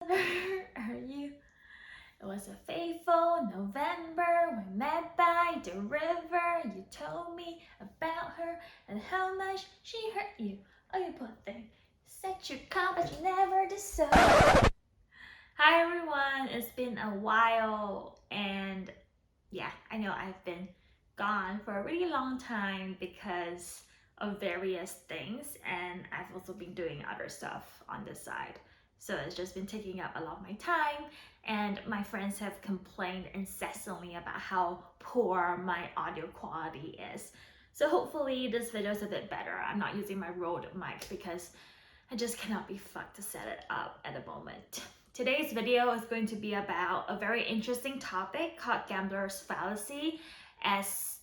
Are you? It was a faithful November. We met by the river. You told me about her and how much she hurt you. Oh, you poor thing. Said you called, but you never did so. Hi everyone. It's been a while, and yeah, I know I've been gone for a really long time because of various things, and I've also been doing other stuff on this side. So it's just been taking up a lot of my time, and my friends have complained incessantly about how poor my audio quality is. So hopefully this video is a bit better. I'm not using my Rode mic because I just cannot be fucked to set it up at the moment. Today's video is going to be about a very interesting topic called gambler's fallacy. As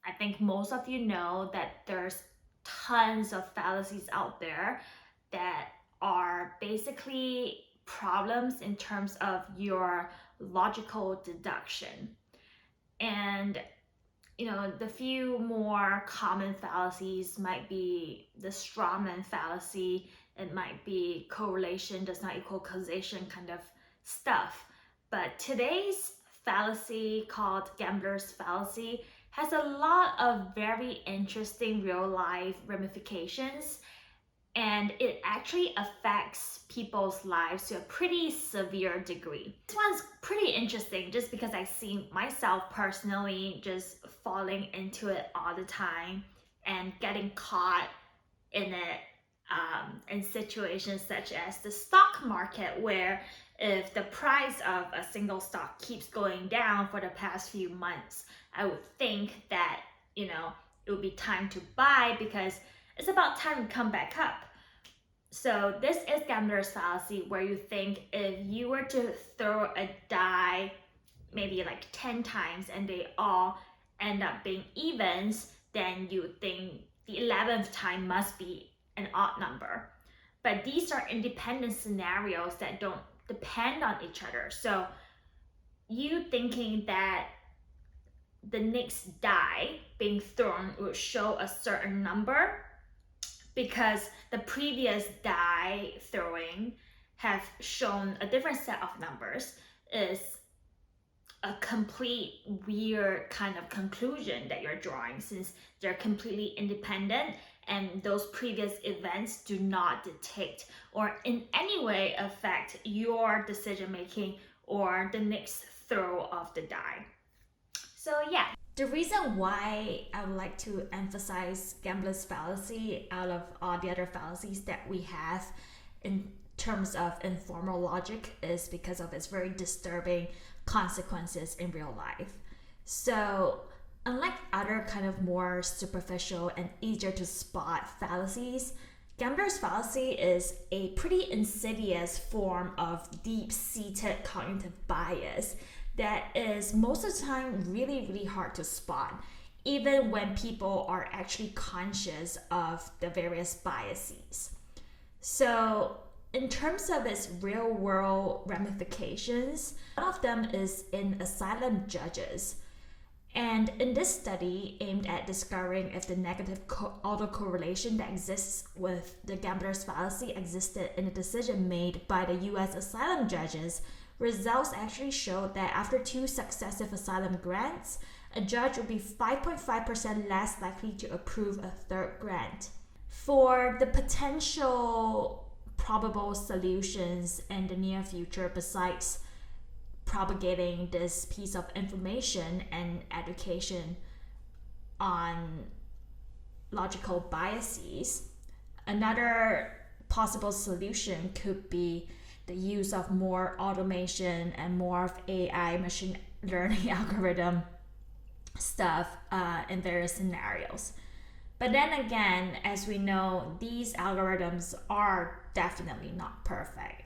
I think most of you know, that there's tons of fallacies out there that are basically problems in terms of your logical deduction. And the few more common fallacies might be the strawman fallacy. It might be correlation does not equal causation kind of stuff. But today's fallacy, called gambler's fallacy, has a lot of very interesting real life ramifications, and it actually affects people's lives to a pretty severe degree. This one's pretty interesting just because I see myself personally just falling into it all the time and getting caught in it in situations such as the stock market, where if the price of a single stock keeps going down for the past few months, I would think that it would be time to buy because it's about time to come back up. So this is gambler's fallacy, where you think if you were to throw a die maybe like 10 times and they all end up being evens, then you think the 11th time must be an odd number. But these are independent scenarios that don't depend on each other. So you thinking that the next die being thrown would show a certain number because the previous die throwing have shown a different set of numbers is a complete weird kind of conclusion that you're drawing, since they're completely independent and those previous events do not dictate or in any way affect your decision making or the next throw of the die. So yeah, the reason why I would like to emphasize gambler's fallacy out of all the other fallacies that we have in terms of informal logic is because of its very disturbing consequences in real life. So unlike other kind of more superficial and easier to spot fallacies, gambler's fallacy is a pretty insidious form of deep-seated cognitive bias that is most of the time really, really hard to spot, even when people are actually conscious of the various biases. So in terms of its real world ramifications, one of them is in asylum judges. And in this study aimed at discovering if the negative autocorrelation that exists with the gambler's fallacy existed in the decision made by the US asylum judges, results actually showed that after 2 successive asylum grants, a judge would be 5.5% less likely to approve a third grant. For the potential probable solutions in the near future, besides propagating this piece of information and education on logical biases, another possible solution could be the use of more automation and more of AI machine learning algorithm stuff in various scenarios. But then again, as we know, these algorithms are definitely not perfect.